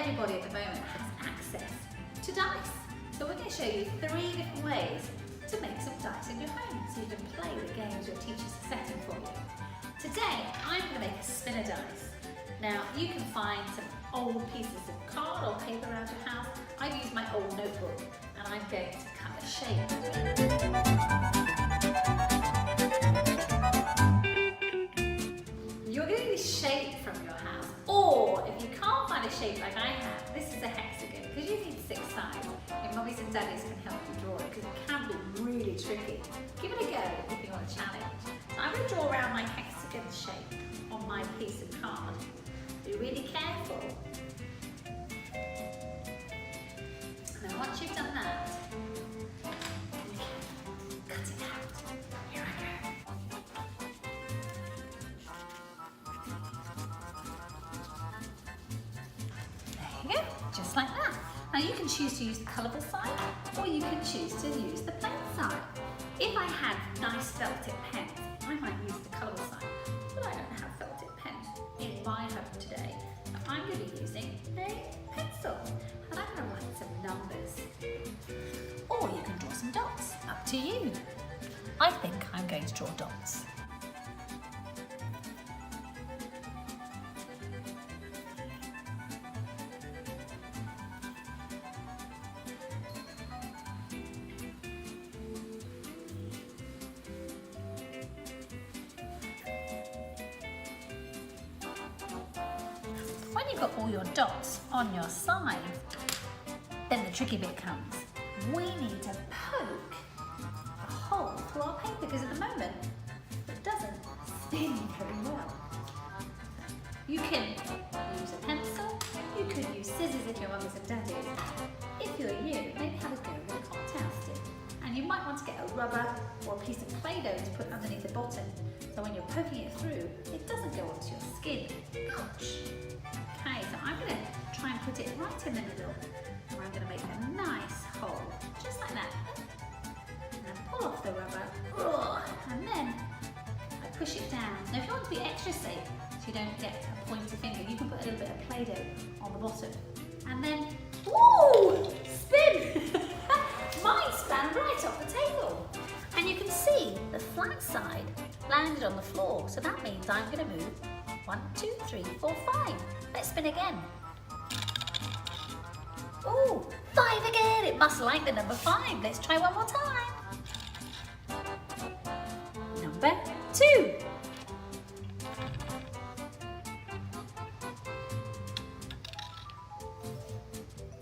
everybody at the moment has access to dice. So we're going to show you 3 different ways to make some dice in your home so you can play the games your teachers are setting for you. Today, I'm going to make a spinner dice. Now, you can find some old pieces of card or paper around your house. I've used my old notebook and I'm going to cut a shape. You're going to need a shape from your house, or if you can't find a shape like I have, this is a hexagon because you need 6 sides. Your mummies and daddies can help you draw it because it can be really tricky. Give it a go if you want a challenge. So I'm going to draw around my hexagon shape on my piece of card. Be really careful. Now once you've done that, you can cut it out. Here I go. There you go, just like that. Now you can choose to use the colourful side, or you can choose to use the plain side. If I had nice felt tip pens, I might use the colourful side, but I don't have felt tip pens in my home today. So I'm going to be using a pencil, and I'm going to write some numbers. Or you can draw some dots, up to you. I think I'm going to draw dots. When you've got all your dots on your side, then the tricky bit comes. We need to poke a hole through our paper because at the moment it doesn't spin very well. You can use a pencil, you could use scissors if your mummies and daddies. If you're you, maybe have a go with a cocktail stick. And you might want to get a rubber or a piece of Play-Doh to put underneath the bottom so when you're poking it through, it doesn't go onto your skin. Ouch! Okay, so I'm going to try and put it right in the middle, and I'm going to make a nice hole, just like that. And then pull off the rubber, and then I push it down. Now if you want to be extra safe, so you don't get a pointy finger, you can put a little bit of Play-Doh on the bottom. And then, ooh, spin! Mine span right off the table. And you can see the flat side landed on the floor, so that means I'm going to move 1, 2, 3, 4, 5. Let's spin again. Ooh, 5 again. It must like the number 5. Let's try one more time. Number 2.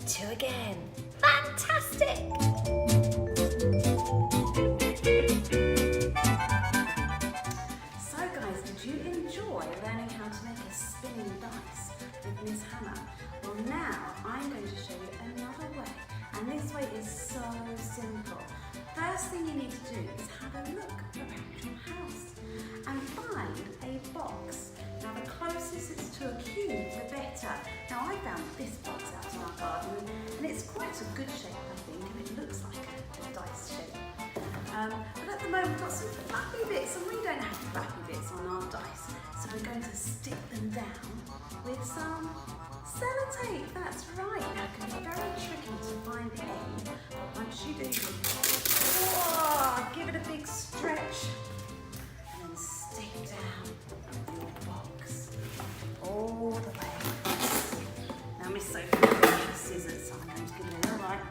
Two again. Fantastic. Learning how to make a spinning dice with Miss Hannah. Well, now I'm going to show you another way, and this way is so simple. First thing you need to do is have a look around your house and find a box. Now the closest it's to a cube, the better. Now I found this box out in our garden, and it's quite a good shape, I think, and it looks like a dice shape. But at the moment we've got some flappy bits, and we don't have flappy bits on our dice. So we're going to stick them down with some sellotape. That's right. Now it can be very tricky to find the end, but once you do, give it a big stretch and then stick down your box all the way across. Now Miss Sophie has scissors, so I'm going to give it a little right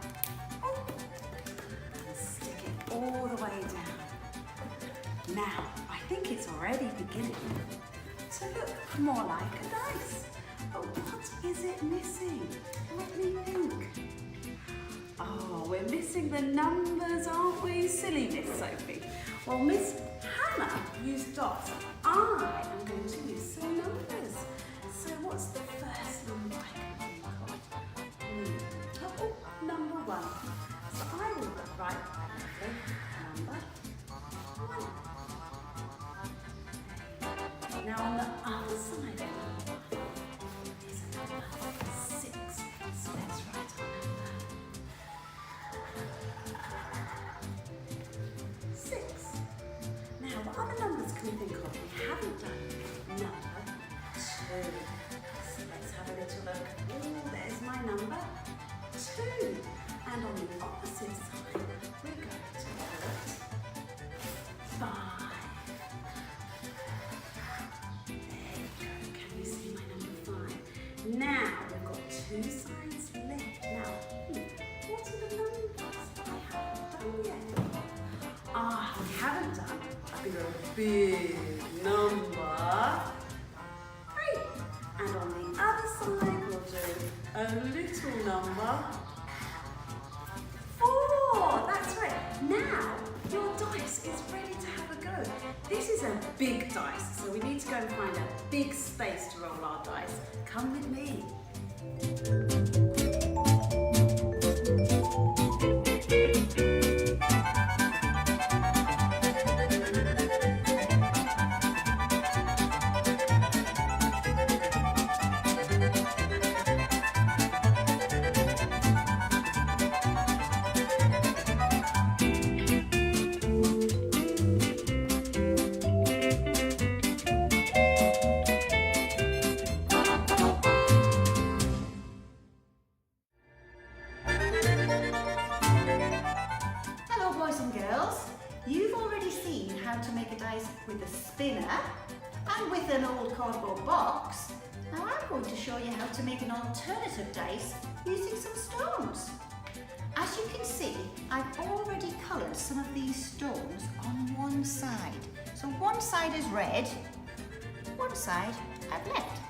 and stick it all the way down. Now I think it's already beginning to look more like a dice. But what is it missing? Let me think. Oh, we're missing the numbers, aren't we? Silly Miss Sophie. Well, Miss Hannah used dots. I am going to use some numbers. So what's the first number I can think of? Oh, number 1. So I will write number 1. Now on the other side of number 1 is a number 6. So let's write our number 6. Now what other numbers can we think of? We haven't done number 2. So let's have a little look. Oh, there's my 2. And on the opposite side, we're going to put 5. There you go. Can you see my number 5? Now we've got 2 sides left. Now, what are the numbers that I haven't done yet? We haven't done. I've got a big number 3. And on the other side, we'll do a little number 4. That's right. Now your dice is ready to have a go. This is a big dice, so we need to go and find a big space to roll our dice. Come with me. You've already seen how to make a dice with a spinner and with an old cardboard box. Now I'm going to show you how to make an alternative dice using some stones. As you can see, I've already coloured some of these stones on one side. So one side is red, one side I've left.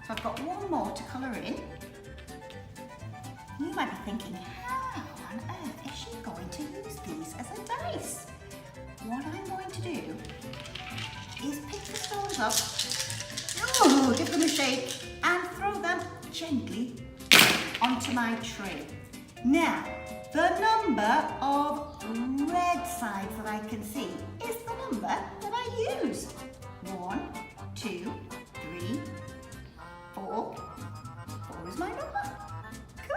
So I've got one more to colour in. You might be thinking, how on earth is she going to use these as a dice? What I'm going to do is pick the stones up, give them a shake, and throw them gently onto my tray. Now, the number of red sides that I can see is the number that I used. 1, 2, 3, 4. 4 is my number.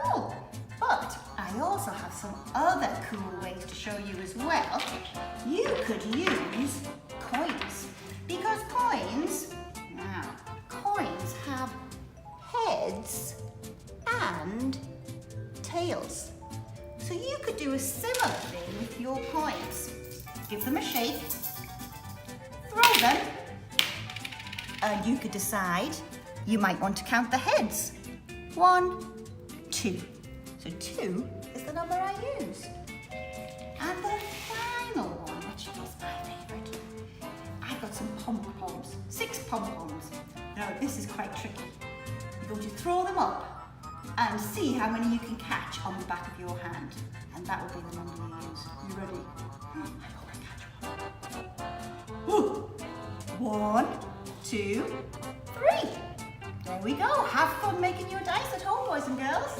Cool. But I also have some other cool ways to show you as well. You could use coins, because coins have heads and tails. So you could do a similar thing with your coins. Give them a shake, throw them, and you could decide you might want to count the heads. 1, 2. So 2 is the number I use. And the final one, which is my favourite, I've got some pom-poms, 6 pom-poms. Now this is quite tricky. You're going to throw them up and see how many you can catch on the back of your hand. And that will be the number you use. You ready? I hope I catch one. Ooh. 1, 2, 3. There we go. Have fun making your dice at home, boys and girls.